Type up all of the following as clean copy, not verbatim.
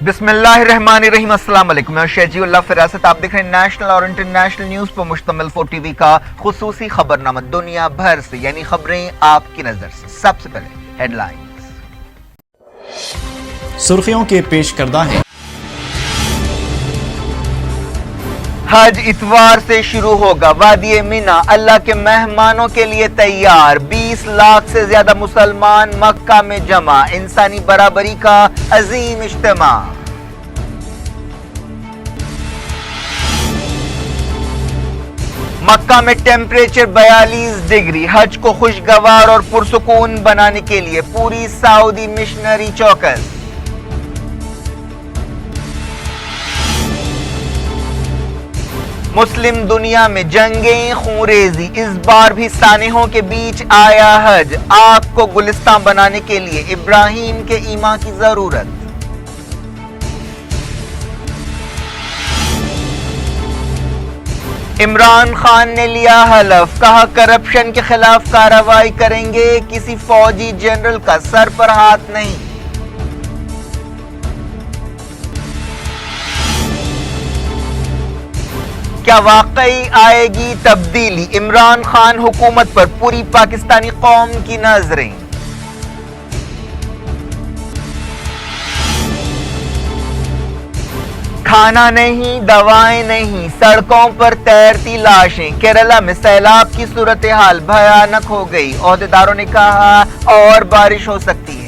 बिस्मिल्लाहिर्रहमानिर्रहीम। अस्सलाम वालेकुम। मैं शेजीउल्लाह फिरासत। आप देख रहे हैं नेशनल और इंटरनेशनल न्यूज पर मुश्तमिल 4 TV का खुसूसी खबरनामा दुनिया भर से, यानी खबरें आपकी नजर से। सबसे पहले हेडलाइंस। सुर्खियों के पेश करदा हैं। हज इतवार से शुरू होगा। वादी मिना अल्लाह के मेहमानों के लिए तैयार। 20 लाख से ज्यादा मुसलमान मक्का में जमा। इंसानी बराबरी का अजीम इज्तिमा। मक्का में टेम्परेचर 42 डिग्री। हज को खुशगवार और पुरसुकून बनाने के लिए पूरी सऊदी मिशनरी चौकस। मुस्लिम दुनिया में जंगें खूंरेजी। इस बार भी सानेहों के बीच आया हज। आग को गुलिस्तां बनाने के लिए इब्राहीम के ईमा की जरूरत। इमरान खान ने लिया हलफ, कहा करप्शन के खिलाफ कार्रवाई करेंगे, किसी फौजी जनरल का सर पर हाथ नहीं। क्या वाकई आएगी तब्दीली? इमरान खान हुकूमत पर पूरी पाकिस्तानी कौम की नजरें। खाना नहीं, दवाएं नहीं, सड़कों पर तैरती लाशें। केरला में सैलाब की सूरत हाल भयानक हो गई। ओहदेदारों ने कहा और बारिश हो सकती है।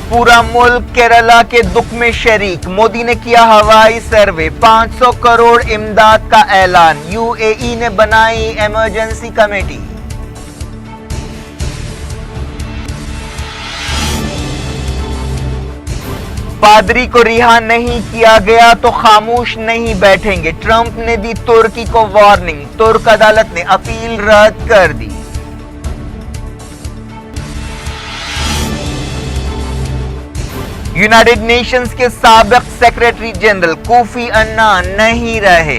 पूरा मुल्क केरला के दुख में शरीक। मोदी ने किया हवाई सर्वे। 500 करोड़ इमदाद का ऐलान। यूएई ने बनाई इमरजेंसी कमेटी। पादरी को रिहा नहीं किया गया तो खामोश नहीं बैठेंगे। ट्रंप ने दी तुर्की को वार्निंग। तुर्क अदालत ने अपील रद्द कर दी। यूनाइटेड नेशंस के साबिक सेक्रेटरी जनरल कोफी अन्नान नहीं रहे।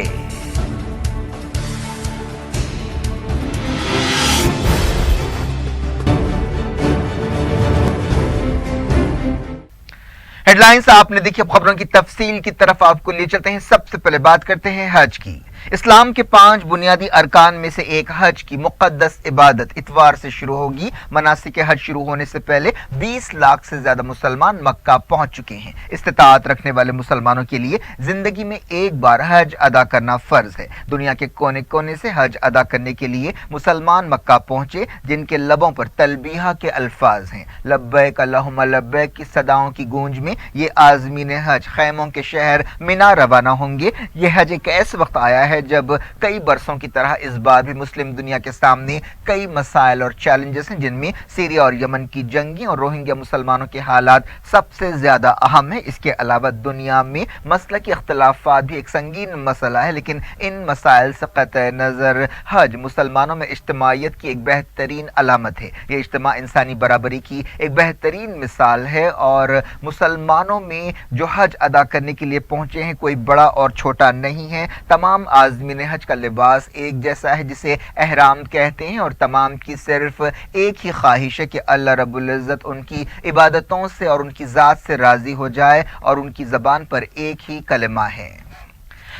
हेडलाइंस आपने देखी। अब खबरों की तफसील की तरफ आपको ले चलते हैं। सबसे पहले बात करते हैं हज की। इस्लाम के 5 बुनियादी अरकान में से एक हज की मुक़द्दस इबादत इतवार से शुरू होगी। मनासिक हज शुरू होने से पहले 20 लाख से ज्यादा मुसलमान मक्का पहुंच चुके हैं। इस्तिताअत रखने वाले मुसलमानों के लिए जिंदगी में एक बार हज अदा करना फर्ज है। दुनिया के कोने कोने से हज अदा करने के लिए मुसलमान मक्का पहुंचे, जिनके लबों पर तलबीहा के अल्फाज हैं। लब्बैक अल्लाहुम्मा लब्बैक की सदाओं की गूंज में ये आज़मीन हज खैमों के शहर मिना रवाना होंगे। ये हज एक ऐसे वक्त आया है जब कई बरसों की तरह इस बार भी मुस्लिम दुनिया के सामने कई मसाइल और चैलेंजेस हैं, जिनमें सीरिया और यमन की जंगी और रोहिंग्या मुसलमानों के हालात सबसे ज्यादा अहम है। इसके अलावा दुनिया में मसलकी इख्तिलाफात भी एक संगीन मसला है, लेकिन इन मसाइल से क़तई नज़र हज मुसलमानों में इज्तिमाइयत की एक बेहतरीन अलामत है। ये इज्तिमा इंसानी बराबरी की एक बेहतरीन मिसाल है और मुसलमानों में जो हज अदा करने के लिए पहुंचे हैं कोई बड़ा और छोटा नहीं है। तमाम आज़मीन हज का लिबास एक जैसा है, जिसे एहराम कहते हैं, और तमाम की सिर्फ एक ही ख्वाहिश है कि अल्लाह रब्बुल इज़्ज़त उनकी इबादतों से और उनकी ज़ात से राज़ी हो जाए, और उनकी ज़बान पर एक ही कलमा है।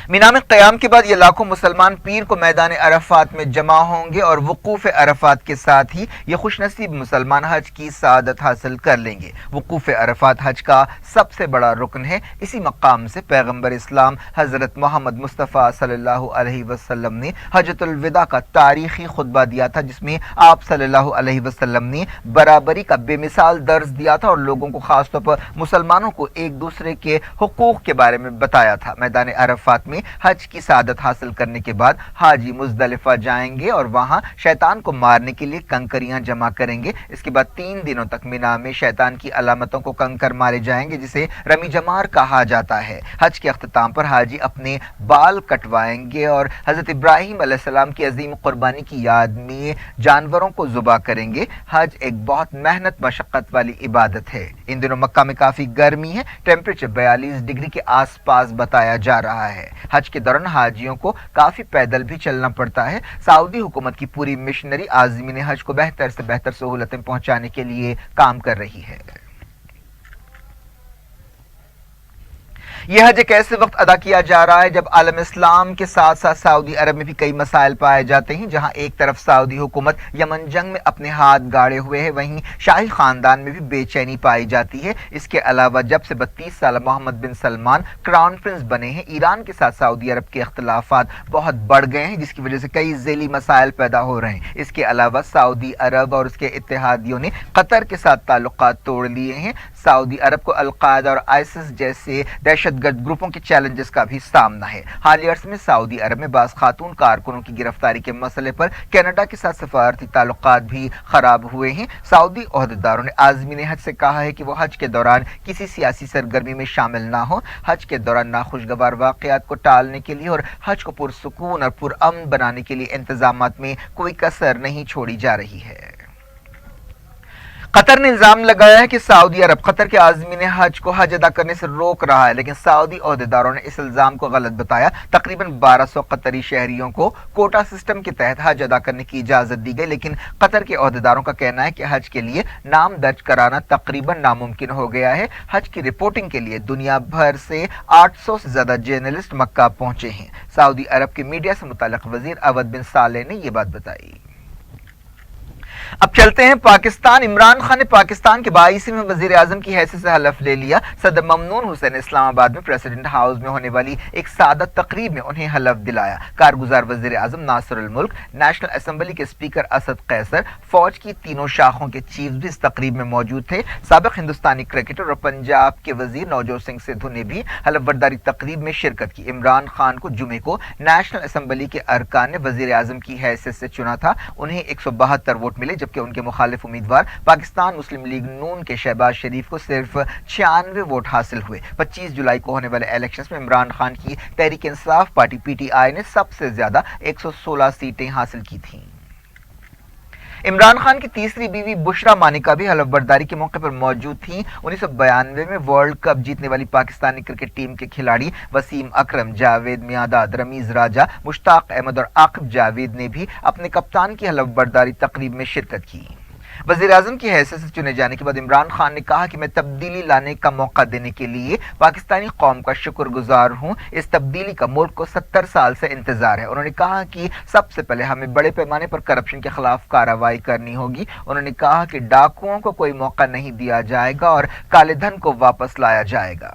मीना में क़याम के बाद ये लाखों मुसलमान पीर को मैदान अरफात में जमा होंगे और वक़ूफ़ अरफात के साथ ही ये खुशनसीब मुसलमान हज की सआदत हासिल कर लेंगे। वक़ूफ़ अरफात हज का सबसे बड़ा रुकन है। इसी मकाम से पैगम्बर इस्लाम हज़रत मोहम्मद मुस्तफ़ा सल्लल्लाहु अलैहि वसल्लम ने हज्जतुल विदा का तारीख़ी खुतबा दिया था, जिसमें आप सल्लल्लाहु अलैहि वसल्लम ने बराबरी का बेमिसाल दर्स दिया था और लोगों को, ख़ासतौर पर मुसलमानों को, एक दूसरे के हुकूक़ के बारे में बताया था। मैदान अरफात में हज की सआदत हासिल करने के बाद हाजी मुज़दलिफा जाएंगे और वहां शैतान को मारने के लिए कंकरियां जमा करेंगे। इसके बाद 3 दिनों तक मिना में शैतान की अलामतों को कंकर मारे जाएंगे, जिसे रमी जमार कहा जाता है। हज के अख्ताम पर हाजी अपने बाल कटवाएंगे और हजरत इब्राहीम अलैहिस्सलाम की अजीम कुर्बानी की याद में जानवरों को ज़ुबा करेंगे। हज एक बहुत मेहनत मशक्क़त वाली इबादत है। इन दिनों मक्का में काफ़ी गर्मी है। टेम्परेचर 42 डिग्री के आसपास बताया जा रहा है। حج کے دوران حاجیوں کو کافی پیدل بھی چلنا پڑتا ہے۔ سعودی حکومت کی پوری مشنری عازمین حج کو بہتر سے بہتر سہولتیں پہنچانے کے لیے کام کر رہی ہے۔ یہ حج ایک ایسے وقت ادا کیا جا رہا ہے جب عالم اسلام کے ساتھ ساتھ سعودی عرب میں بھی کئی مسائل پائے جاتے ہیں۔ جہاں ایک طرف سعودی حکومت یمن جنگ میں اپنے ہاتھ گاڑے ہوئے ہے، وہیں شاہی خاندان میں بھی بے چینی پائی جاتی ہے۔ اس کے علاوہ جب سے 32 سالہ محمد بن سلمان کراؤن پرنس بنے ہیں، ایران کے ساتھ سعودی عرب کے اختلافات بہت بڑھ گئے ہیں، جس کی وجہ سے کئی ذیلی مسائل پیدا ہو رہے ہیں۔ اس کے علاوہ سعودی عرب اور اس کے اتحادیوں نے قطر کے ساتھ تعلقات توڑ لیے ہیں۔ سعودی عرب کو القاعدہ اور آئسس جیسے دہشت گرد گروپوں کے چیلنجز کا بھی سامنا ہے۔ حالیہ عرصے میں سعودی عرب میں بعض خاتون کارکنوں کی گرفتاری کے مسئلے پر کینیڈا کے ساتھ سفارتی تعلقات بھی خراب ہوئے ہیں۔ سعودی عہدیداروں نے عازمین حج سے کہا ہے کہ وہ حج کے دوران کسی سیاسی سرگرمی میں شامل نہ ہوں۔ حج کے دوران ناخوشگوار واقعات کو ٹالنے کے لیے اور حج کو پرسکون اور پرامن بنانے کے لیے انتظامات میں کوئی کسر نہیں چھوڑی جا رہی ہے۔ قطر نے الزام لگایا ہے کہ سعودی عرب قطر کے عازمین حج کو حج ادا کرنے سے روک رہا ہے، لیکن سعودی عہدیداروں نے اس الزام کو غلط بتایا۔ تقریباً 1200 قطری شہریوں کو کوٹا سسٹم کے تحت حج ادا کرنے کی اجازت دی گئی، لیکن قطر کے عہدیداروں کا کہنا ہے کہ حج کے لیے نام درج کرانا تقریباً ناممکن ہو گیا ہے۔ حج کی رپورٹنگ کے لیے دنیا بھر سے 800 سے زیادہ جرنلسٹ مکہ پہنچے ہیں۔ سعودی عرب کے میڈیا سے متعلق وزیر اود بن صالح نے یہ بات بتائی۔ اب چلتے ہیں پاکستان۔ عمران خان نے پاکستان کے 22ویں وزیر اعظم کی حیثیت سے حلف لے لیا۔ صدر ممنون حسین اسلام آباد میں پریزیڈنٹ ہاؤس میں ہونے والی ایک سادہ تقریب میں انہیں حلف دلایا۔ کارگزار وزیر اعظم ناصر الملک، نیشنل اسمبلی کے اسپیکر اسد قیصر، فوج کی تینوں شاخوں کے چیفز بھی اس تقریب میں موجود تھے۔ سابق ہندوستانی کرکٹر اور پنجاب کے وزیر نوجوت سنگھ سدھو نے بھی حلف برداری تقریب میں شرکت کی۔ عمران خان کو جمعے کو نیشنل اسمبلی کے ارکان نے وزیر اعظم کی حیثیت سے چنا تھا۔ انہیں 172 ووٹ ملے، جبکہ ان کے مخالف امیدوار پاکستان مسلم لیگ نون کے شہباز شریف کو صرف 96 ووٹ حاصل ہوئے۔ 25 جولائی کو ہونے والے الیکشنز میں عمران خان کی Tehreek Insaf party P T I نے سب سے زیادہ 116 سیٹیں حاصل کی تھیں۔ عمران خان کی تیسری بیوی بشرا مانیکا بھی حلف برداری کے موقع پر موجود تھیں۔ 1992 میں ورلڈ کپ جیتنے والی پاکستانی کرکٹ ٹیم کے کھلاڑی وسیم اکرم، جاوید میانداد، رمیز راجہ، مشتاق احمد اور عاقب جاوید نے بھی اپنے کپتان کی حلف برداری تقریب میں شرکت کی۔ وزیر اعظم کی حیثیت سے چنے جانے کے بعد عمران خان نے کہا کہ میں تبدیلی لانے کا موقع دینے کے لیے پاکستانی قوم کا شکر گزار ہوں۔ اس تبدیلی کا ملک کو 70 سال سے انتظار ہے۔ انہوں نے کہا کہ سب سے پہلے ہمیں بڑے پیمانے پر کرپشن کے خلاف کارروائی کرنی ہوگی۔ انہوں نے کہا کہ ڈاکوؤں کو کوئی موقع نہیں دیا جائے گا اور کالے دھن کو واپس لایا جائے گا۔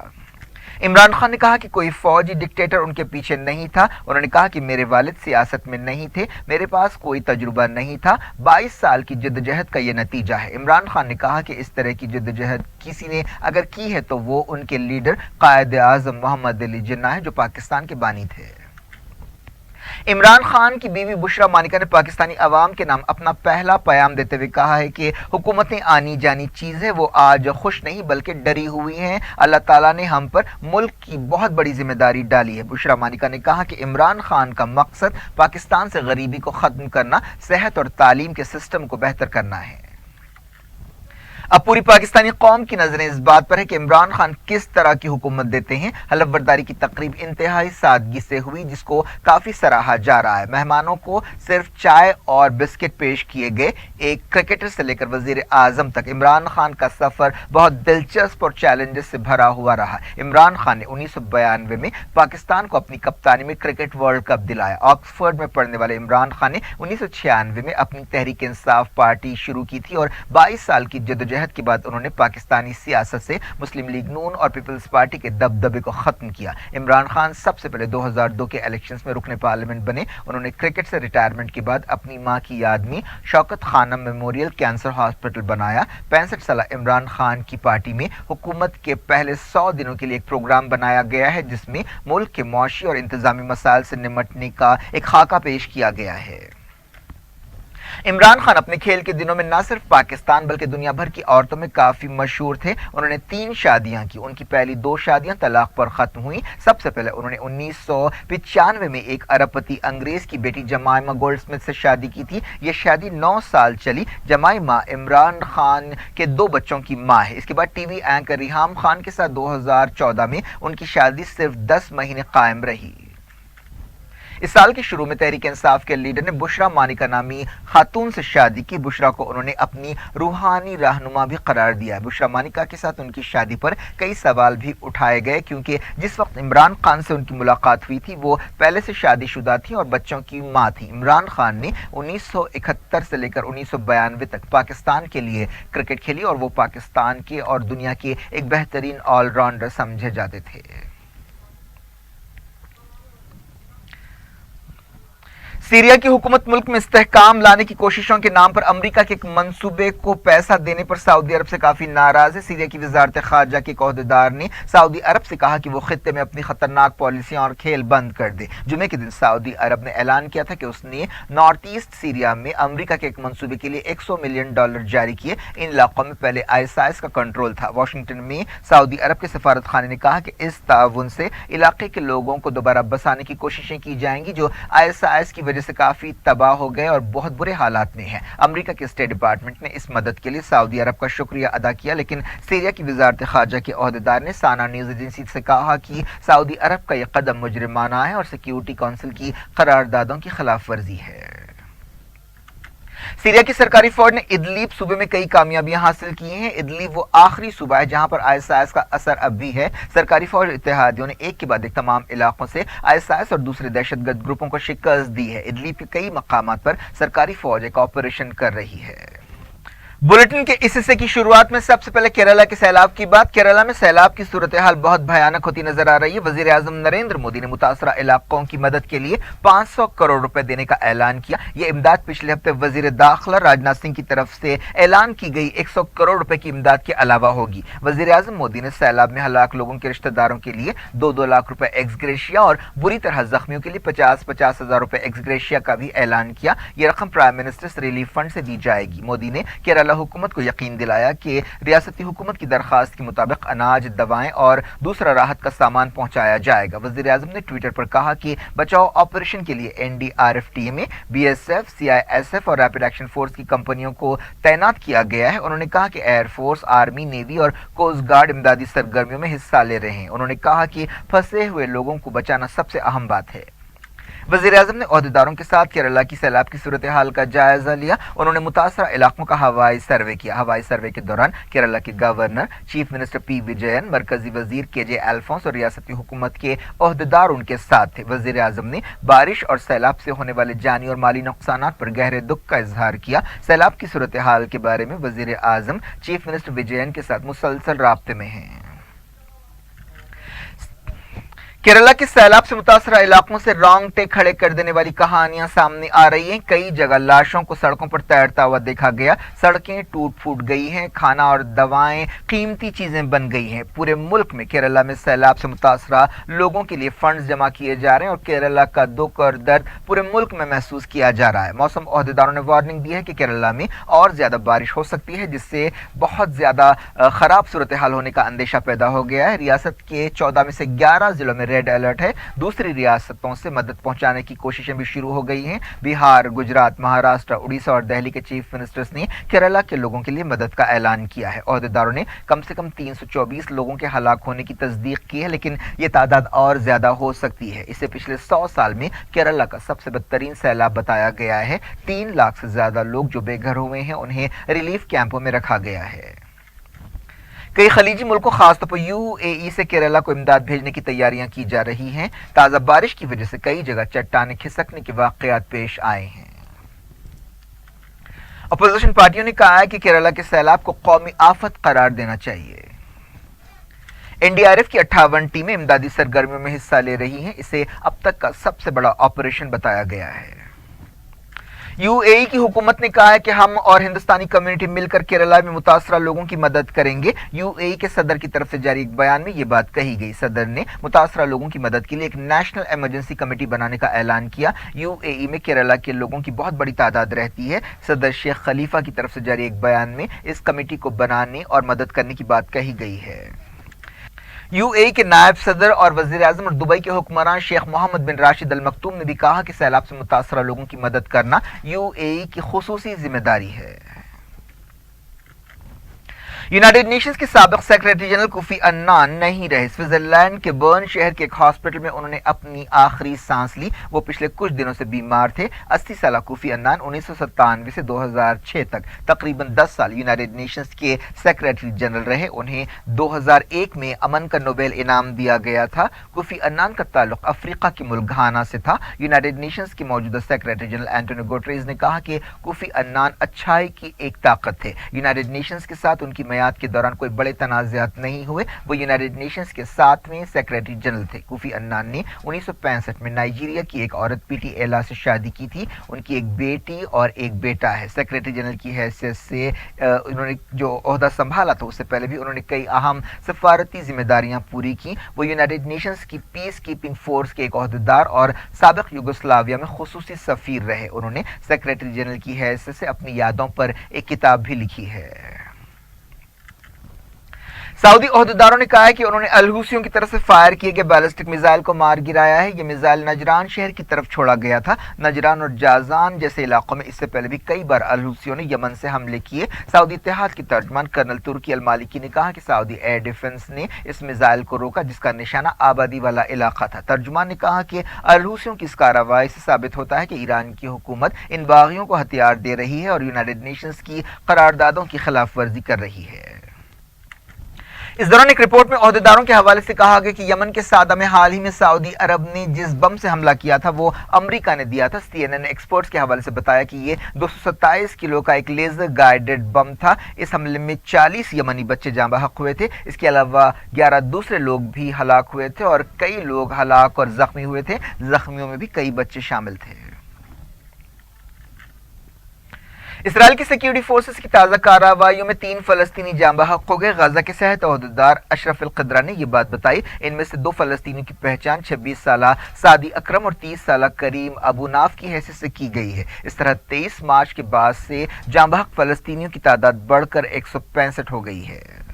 عمران خان نے کہا کہ کوئی فوجی ڈکٹیٹر ان کے پیچھے نہیں تھا۔ انہوں نے کہا کہ میرے والد سیاست میں نہیں تھے، میرے پاس کوئی تجربہ نہیں تھا۔ 22 سال کی جدوجہد کا یہ نتیجہ ہے۔ عمران خان نے کہا کہ اس طرح کی جدوجہد کسی نے اگر کی ہے تو وہ ان کے لیڈر قائد اعظم محمد علی جناح ہے، جو پاکستان کے بانی تھے۔ عمران خان کی بیوی بشرا مانیکا نے پاکستانی عوام کے نام اپنا پہلا پیام دیتے ہوئے کہا ہے کہ حکومتیں آنی جانی چیز ہے، وہ آج خوش نہیں بلکہ ڈری ہوئی ہیں۔ اللہ تعالیٰ نے ہم پر ملک کی بہت بڑی ذمہ داری ڈالی ہے۔ بشرا مانیکا نے کہا کہ عمران خان کا مقصد پاکستان سے غریبی کو ختم کرنا، صحت اور تعلیم کے سسٹم کو بہتر کرنا ہے۔ اب پوری پاکستانی قوم کی نظریں اس بات پر ہے کہ عمران خان کس طرح کی حکومت دیتے ہیں۔ حلف برداری کی تقریب انتہائی سادگی سے ہوئی، جس کو کافی سراہا جا رہا ہے۔ مہمانوں کو صرف چائے اور بسکٹ پیش کیے گئے۔ ایک کرکٹر سے لے کر وزیر اعظم تک عمران خان کا سفر بہت دلچسپ اور چیلنجز سے بھرا ہوا رہا۔ عمران خان نے 1992 میں پاکستان کو اپنی کپتانی میں کرکٹ ورلڈ کپ دلایا۔ آکسفورڈ میں پڑھنے والے عمران خان نے 1996 میں اپنی تحریک انصاف پارٹی شروع کی تھی اور 22 سال کی جدوجہد کے بعد انہوں نے پاکستانی سیاست سے مسلم لیگ نون اور پیپلز پارٹی کے دبدبے کو ختم کیا۔ عمران خان سب سے پہلے 2002 کے الیکشنز میں رکن پارلیمنٹ بنے۔ انہوں نے کرکٹ سے ریٹائرمنٹ کے بعد اپنی ماں کی یاد میں شوکت خانم میموریل کینسر ہاسپٹل بنایا۔ 65 سالہ عمران خان کی پارٹی میں حکومت کے پہلے 100 دنوں کے لیے ایک پروگرام بنایا گیا ہے، جس میں ملک کے معاشی اور انتظامی مسائل سے نمٹنے کا ایک خاکہ پیش کیا گیا ہے۔ عمران خان اپنے کھیل کے دنوں میں نہ صرف پاکستان بلکہ دنیا بھر کی عورتوں میں کافی مشہور تھے۔ انہوں نے 3 شادیاں کی۔ ان کی پہلی 2 شادیاں طلاق پر ختم ہوئیں۔ سب سے پہلے انہوں نے 1995 میں ایک ارب پتی انگریز کی بیٹی جمائمہ گولڈ سمتھ سے شادی کی تھی۔ یہ شادی 9 سال چلی۔ جمائمہ عمران خان کے 2 بچوں کی ماں ہے۔ اس کے بعد T V anchor Reham Khan کے ساتھ 2014 میں ان کی شادی صرف 10 مہینے قائم رہی۔ इस साल के शुरू में तहरीक इंसाफ के लीडर ने बुशरा मानिका नामी खातून से शादी की। बुशरा को उन्होंने अपनी रूहानी रहनुमा भी करार दिया है। बुशरा मानिका के साथ उनकी शादी पर कई सवाल भी उठाए गए, क्योंकि जिस वक्त इमरान खान से उनकी मुलाकात हुई थी वो पहले से शादीशुदा थी और बच्चों की मां थी। इमरान खान ने 1971 से लेकर 1992 तक पाकिस्तान के लिए क्रिकेट खेली और वो पाकिस्तान के और दुनिया के एक बेहतरीन ऑलराउंडर समझे जाते थे। सीरिया की हुकूमत मुल्क में इस्तेहकाम लाने की कोशिशों के नाम पर अमरीका के एक मंसूबे को पैसा देने पर सऊदी अरब से काफी नाराज है। सीरिया की वजारत खारजा के एक ओहदेदार ने सऊदी अरब से कहा कि वो खित्ते में अपनी खतरनाक पॉलिसियां और खेल बंद कर दे। जुमे के दिन सऊदी अरब ने ऐलान किया था कि उसने नॉर्थ ईस्ट सीरिया में अमरीका के एक मंसूबे के लिए $100 मिलियन जारी किए। इन इलाकों में पहले ISIS का कंट्रोल था। वाशिंगटन में सऊदी अरब के सफारत खाने ने कहा कि इस ताउन से इलाके के लोगों को दोबारा बसाने की कोशिशें की जाएंगी जो ISIS की से काफी तबाह हो गए और बहुत बुरे हालात में है। अमेरिका के स्टेट डिपार्टमेंट ने इस मदद के लिए सऊदी अरब का शुक्रिया अदा किया, लेकिन सीरिया की वजारत खारजा के ओहदेदार ने साना न्यूज एजेंसी से कहा कि सऊदी अरब का यह कदम मुजरिमाना है और सिक्योरिटी काउंसिल की करारदादों की खिलाफ वर्जी है। सीरिया की सरकारी फौज ने इदलीब सूबे में कई कामयाबियां हासिल की हैं। इदलीब वो आखिरी सूबा है जहां पर ISIS का असर अब भी है। सरकारी फौज इत्तेहादियों ने एक के बाद एक तमाम इलाकों से ISIS और दूसरे दहशतगर्द ग्रुपों को शिकस्त दी है। इदलीब के कई मकामात पर सरकारी फौज एक ऑपरेशन कर रही है। बुलेटिन के इस हिस्से की शुरुआत में सबसे पहले केरला के सैलाब की बात। केरला में सैलाब की सूरत हाल बहुत भयानक होती नजर आ रही है। वजीर आजम नरेंद्र मोदी ने मुतासरा इलाकों की मदद के लिए 500 करोड़ रुपए देने का ऐलान किया। यह इमदाद पिछले हफ्ते वजीर दाखिला राजनाथ सिंह की तरफ से ऐलान की गई 100 करोड़ रुपए की इमदाद के अलावा होगी। वजीर आजम मोदी ने सैलाब में हलाक लोगों के रिश्तेदारों के लिए 2-2 लाख रुपए एक्सग्रेशिया और बुरी तरह जख्मियों के लिए 50-50 हजार रुपए एक्सग्रेशिया का भी ऐलान किया। यह रकम प्राइम मिनिस्टर्स रिलीफ फंड से दी जाएगी। मोदी ने केरला हुकूमत को यकीन दिलाया कि रियासती हुकूमत की दरखास्त के मुताबिक अनाज, दवाएं और दूसरा राहत का सामान पहुंचाया जाएगा। वजीर आजम ने ट्विटर पर कहा कि बचाव ऑपरेशन के लिए NDRF टीम, BSF, CISF और रैपिड एक्शन फोर्स की कंपनियों को तैनात किया गया है। उन्होंने कहा कि एयरफोर्स, आर्मी, नेवी और कोस्ट गार्ड इमदादी सरगर्मियों में हिस्सा ले रहे हैं। उन्होंने कहा कि फंसे हुए लोगों को बचाना सबसे अहम बात है। वजीर आजम ने ओहदेदारों के साथ केरला की सैलाब की सूरत हाल का जायजा लिया। उन्होंने मुतासरा इलाकों का हवाई सर्वे किया। हवाई सर्वे के दौरान केरला के governor, chief minister P. Vijayan, मरकजी वजीर KJ अल्फोंस और रियासती हुकूमत के ओहदेदार उनके साथ थे। वजीर आजम ने बारिश और सैलाब से होने वाले जानी और माली नुकसान पर गहरे दुख का इजहार किया। सैलाब की सूरत हाल के बारे में वजीर आजम चीफ मिनिस्टर विजयन के साथ मुसलसल राब्ते में हैं। केरला के सैलाब से मुतासरा इलाकों से रोंगटे खड़े कर देने वाली कहानियां सामने आ रही हैं। कई जगह लाशों को सड़कों पर तैरता हुआ देखा गया। सड़कें टूट फूट गई हैं। खाना और दवाएं, कीमती चीजें बन गई हैं। पूरे मुल्क में केरला में सैलाब से मुतासरा लोगों के लिए फंड्स जमा किए जा रहे हैं और केरला का दुख और दर्द पूरे मुल्क में महसूस किया जा रहा है। मौसम ओहदेदारों ने वार्निंग दी है कि केरला में और ज्यादा बारिश हो सकती है, जिससे बहुत ज्यादा खराब सूरत हाल होने का अंदेशा पैदा हो गया है। रियासत के 14 में से 11 जिलों में रेड अलर्ट है। दूसरी रियासतों से मदद पहुंचाने की कोशिशें भी शुरू हो गई हैं। बिहार, गुजरात, महाराष्ट्र, उड़ीसा और दिल्ली के चीफ मिनिस्टर्स ने केरला के लोगों के लिए मदद का ऐलान किया है। ओहदेदारों ने कम से कम 324 लोगों के हलाक होने की तस्दीक की है, लेकिन ये तादाद और ज्यादा हो सकती है। इसे पिछले 100 साल में केरला का सबसे बदतरीन सैलाब बताया गया है। 3 लाख से ज्यादा लोग जो बेघर हुए हैं उन्हें रिलीफ कैंपों में रखा गया है। कई खलीजी मुल्कों खासतौर पर UAE से केरला को इमदाद भेजने की तैयारियां की जा रही हैं। ताज़ा बारिश की वजह से कई जगह चट्टानें खिसकने के वाक़यात पेश आए हैं। अपोजिशन पार्टियों ने कहा है कि केरला के सैलाब को कौमी आफत करार देना चाहिए। NDRF की 58 टीमें इमदादी सरगर्मियों में हिस्सा ले रही हैं। इसे अब तक का सबसे बड़ा ऑपरेशन बताया गया है। UAE की हुकूमत ने कहा है कि हम और हिंदुस्तानी कम्युनिटी मिलकर केरला में मुतासरा लोगों की मदद करेंगे। UAE के सदर की तरफ से जारी एक बयान में ये बात कही गई। सदर ने मुतासरा लोगों की मदद के लिए एक नेशनल इमरजेंसी कमेटी बनाने का ऐलान किया। UAE में केरला के लोगों की बहुत बड़ी तादाद रहती है। सदर शेख खलीफा की तरफ से जारी एक बयान में इस कमेटी को बनाने और मदद करने की बात कही गई है। UAE के नायब सदर और वजीर आजम और दुबई के हुक्मरान शेख मोहम्मद बिन राशिद अल मखतूम ने भी कहा कि सैलाब से मुतासरा लोगों की मदद करना UAE की खुसूसी जिम्मेदारी है। यूनाइटेड नेशंस के साबिक सेक्रेटरी जनरल कोफी अन्नान नहीं रहे। स्विट्जरलैंड के बर्न शहर के एक हॉस्पिटल में उन्होंने अपनी आखिरी सांस ली। वो पिछले कुछ दिनों से बीमार थे। 80 साल कोफी अन्नान 1997 से 2006 तक तकरीबन 10 साल यूनाइटेड नेशंस के सेक्रेटरी जनरल रहे। उन्हें 2001 में अमन का नोबेल इनाम दिया गया था। कोफी अन्नान का ताल्लुक अफ्रीका के मुल्क घाना से था। यूनाइटेड नेशंस के मौजूदा सेक्रेटरी जनरल एंटोनियो गुटेरेस ने कहा कि कोफी अन्नान अच्छाई की एक ताकत थे। यूनाइटेड नेशंस के साथ उनकी मियाद के दौरान कोई बड़े तनाज़ात नहीं हुए। वो यूनाइटेड नेशंस के 7वें सेक्रेटरी जनरल थे। कोफी अन्नान ने 1965 में नाइजीरिया की एक औरत पीटी एला से शादी की थी। उनकी एक बेटी और एक बेटा है। सेक्रेटरी जनरल की हैसियत से उन्होंने जो ओहदा संभाला था उससे पहले भी उन्होंने कई अहम सफारती जिम्मेदारियां पूरी की। वो यूनाइटेड नेशंस की पीस कीपिंग फोर्स के एक ओहदेदार और साबिक युगोस्लाविया में खुसूसी सफीर रहे। उन्होंने सेक्रेटरी जनरल की हैसियत से अपनी यादों पर एक किताब भी लिखी है। सऊदी ओहदेदारों ने कहा है कि उन्होंने अल-हुसियों की तरफ से फायर किए गए बैलिस्टिक मिसाइल को मार गिराया है। यह मिसाइल नजरान शहर की तरफ छोड़ा गया था। नजरान और जाजान जैसे इलाकों में इससे पहले भी कई बार अल-हुसियों ने यमन से हमले किए। सऊदी इत्तेहाद की तर्जमान कर्नल तुर्की अल-मालिकी ने कहा कि सऊदी एयर डिफेंस ने इस मिसाइल को रोका जिसका निशाना आबादी वाला इलाका था। तर्जुमान ने कहा कि अल-हुसियों की इस कार्रवाई से साबित होता है कि ईरान की हुकूमत इन बागियों को हथियार दे रही है और यूनाइटेड नेशंस की करारदादों की खिलाफ वर्जी कर रही है। इस दौरान एक रिपोर्ट में ओहदेदारों के हवाले से कहा गया कि यमन के सादा में हाल ही में सऊदी अरब ने जिस बम से हमला किया था वो अमेरिका ने दिया था। CNN ने एक्सपर्ट्स के हवाले से बताया कि ये 227 किलो का एक लेजर गाइडेड बम था। इस हमले में 40 यमनी बच्चे जाँ बहक हुए थे। इसके अलावा 11 दूसरे लोग भी हलाक हुए थे और कई लोग हलाक और जख्मी हुए थे। जख्मियों में भी कई बच्चे शामिल थे। इसराइल की सिक्योरिटी फोर्सेस की ताज़ा कार्रवाइयों में 3 फलस्तीनी जाँ बहक हो गए। गाजा के सेहत ओहदेदार अशरफ अल-क़द्रा ने यह बात बताई। इनमें से 2 फलस्तीनियों की पहचान 26 साला सादी अकरम और 30 साला करीम अबू नाफ की हैसियत से की गई है। इस तरह 23 मार्च के बाद से जाँ बहक फलस्तीनियों की तादाद बढ़कर 165 हो गई है।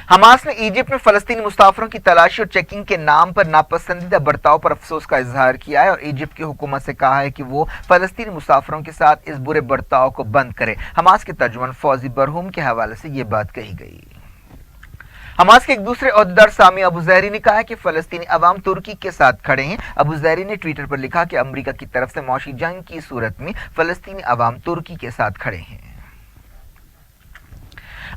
हमास ने इजिप्ट में फलस्तीनी मुसाफिरों की तलाशी और चेकिंग के नाम पर नापसंदीदा बर्ताव पर अफसोस का इजहार किया है और इजिप्ट की हुकूमत से कहा है कि वो फलस्तीनी मुसाफिरों के साथ इस बुरे बर्ताव को बंद करे। हमास के तर्जुमान फौजी बरहूम के हवाले से ये बात कही गई। हमास के एक दूसरे ओहदेदार सामी अबू ज़हरी ने कहा है कि फलस्तीनी अवाम तुर्की के साथ खड़े हैं। अबू ज़हरी ने ट्विटर पर लिखा कि अमेरिका की तरफ से मौशी जंग की सूरत में फलस्तीनी अवाम तुर्की के साथ खड़े हैं।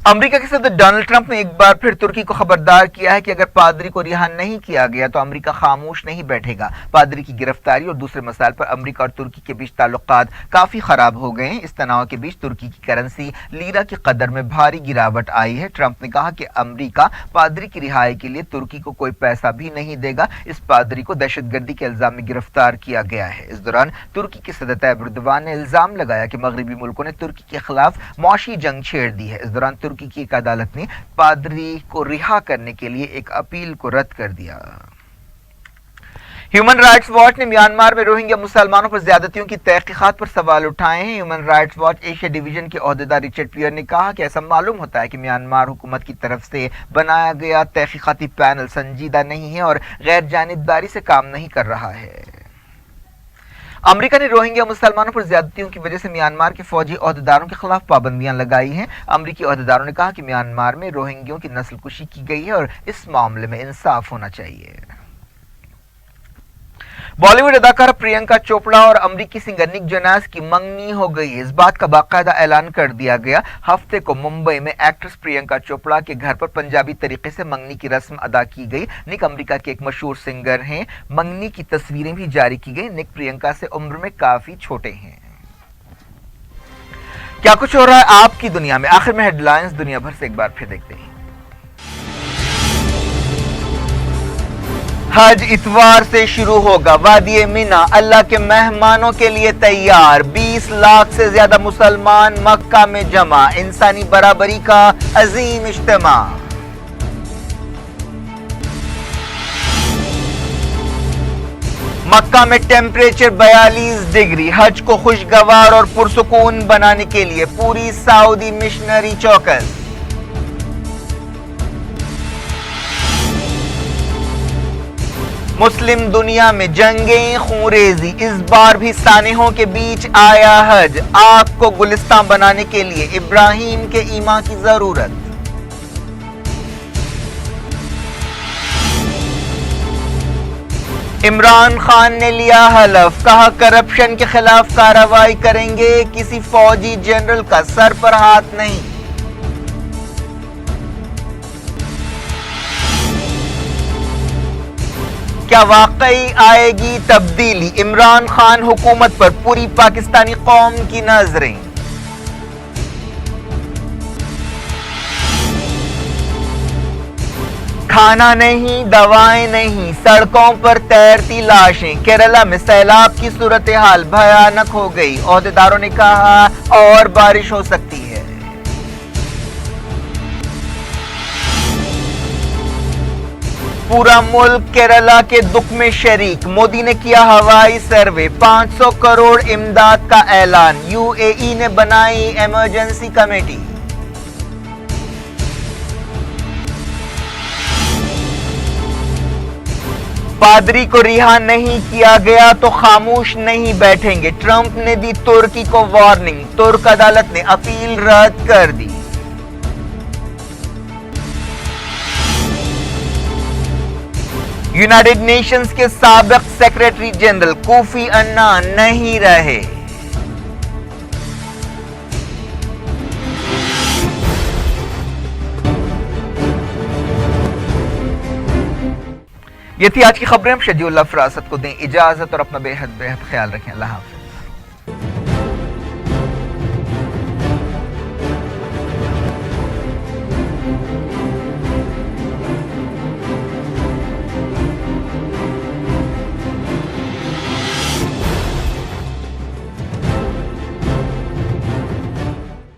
अमेरिका के सदर डोनाल्ड ट्रंप ने एक बार फिर तुर्की को खबरदार किया है कि अगर पादरी को रिहा नहीं किया गया तो अमेरिका खामोश नहीं बैठेगा। पादरी की गिरफ्तारी और दूसरे मसाइल पर अमेरिका और तुर्की के बीच ताल्लुकात काफी खराब हो गए हैं। इस तनाव के बीच तुर्की की करेंसी लीरा की कदर में भारी गिरावट आई है। ट्रंप ने कहा कि अमेरिका पादरी की रिहाई के लिए तुर्की को कोई पैसा भी नहीं देगा। इस पादरी को दहशतगर्दी के इल्जाम में गिरफ्तार किया गया है। इस दौरान तुर्की के सदर तैयब एर्दोगान ने इल्जाम लगाया कि मगरबी मुल्कों ने तुर्की के खिलाफ मौशी जंग छेड़ दी है। इस दौरान तुर्की की एक अदालत ने पादरी को रिहा करने के लिए एक अपील को रद्द कर दिया। ह्यूमन राइट्स वॉच ने म्यांमार में रोहिंग्या मुसलमानों पर ज्यादतियों की तहकीकात पर सवाल उठाए हैं। Human rights watch Asia division के ओहदेदार रिचर्ड पियर ने कहा कि ऐसा मालूम होता है कि म्यांमार हुकूमत की तरफ से बनाया गया तहकीकाती पैनल संजीदा नहीं है और गैर जानिबदारी से काम नहीं कर रहा है। अमेरिका ने रोहिंग्या मुसलमानों पर ज्यादतियों की वजह से म्यांमार के फौजी ओहदेदारों के खिलाफ पाबंदियां लगाई हैं। अमेरिकी ओहदेदारों ने कहा कि म्यांमार में रोहिंग्यों की नस्लकुशी की गई है और इस मामले में इंसाफ होना चाहिए। बॉलीवुड अदाकारा प्रियंका चोपड़ा और अमरीकी सिंगर निक जोनास की मंगनी हो गई है। इस बात का बाकायदा ऐलान कर दिया गया। हफ्ते को मुंबई में एक्ट्रेस प्रियंका चोपड़ा के घर पर पंजाबी तरीके से मंगनी की रस्म अदा की गई। निक अमेरिका के एक मशहूर सिंगर हैं। मंगनी की तस्वीरें भी जारी की गई। निक प्रियंका से उम्र में काफी छोटे हैं। क्या कुछ हो रहा है आपकी दुनिया में, आखिर में हेडलाइंस दुनिया भर से एक बार फिर देखते हैं। हज इतवार से शुरू होगा। वादी मिना अल्लाह के मेहमानों के लिए तैयार। 20 लाख से ज्यादा मुसलमान मक्का में जमा। इंसानी बराबरी का अजीम इज्तिमा। मक्का में टेम्परेचर 42 डिग्री। हज को खुशगवार और पुरसुकून बनाने के लिए पूरी सऊदी मिशनरी चौकस। مسلم دنیا میں جنگیں خونریزی، اس بار بھی سانحوں کے بیچ آیا حج، آگ کو گلستان بنانے کے لیے ابراہیم کے ایمان کی ضرورت۔ عمران خان نے لیا حلف، کہا کرپشن کے خلاف کارروائی کریں گے، کسی فوجی جنرل کا سر پر ہاتھ نہیں۔ کیا واقعی آئے گی تبدیلی؟ عمران خان حکومت پر پوری پاکستانی قوم کی نظریں۔ کھانا نہیں، دوائیں نہیں، سڑکوں پر تیرتی لاشیں، کیرالہ میں سیلاب کی صورتحال بھیانک ہو گئی، عہدیداروں نے کہا اور بارش ہو سکتی ہے۔ پورا ملک کیرالہ کے دکھ میں شریک، مودی نے کیا ہوائی سروے، 500 کروڑ امداد کا اعلان، یو اے ای نے بنائی ایمرجنسی کمیٹی۔ پادری کو رہا نہیں کیا گیا تو خاموش نہیں بیٹھیں گے، ٹرمپ نے دی ترکی کو وارننگ، ترک عدالت نے اپیل رد کر دی۔ یونائیٹڈ نیشنز کے سابق سیکریٹری جنرل کوفی عنان نہیں رہے۔ یہ تھی آج کی خبریں، ہم شجیع اللہ فراست کو دیں اجازت اور اپنا بے حد خیال رکھیں۔ اللہ حافظ۔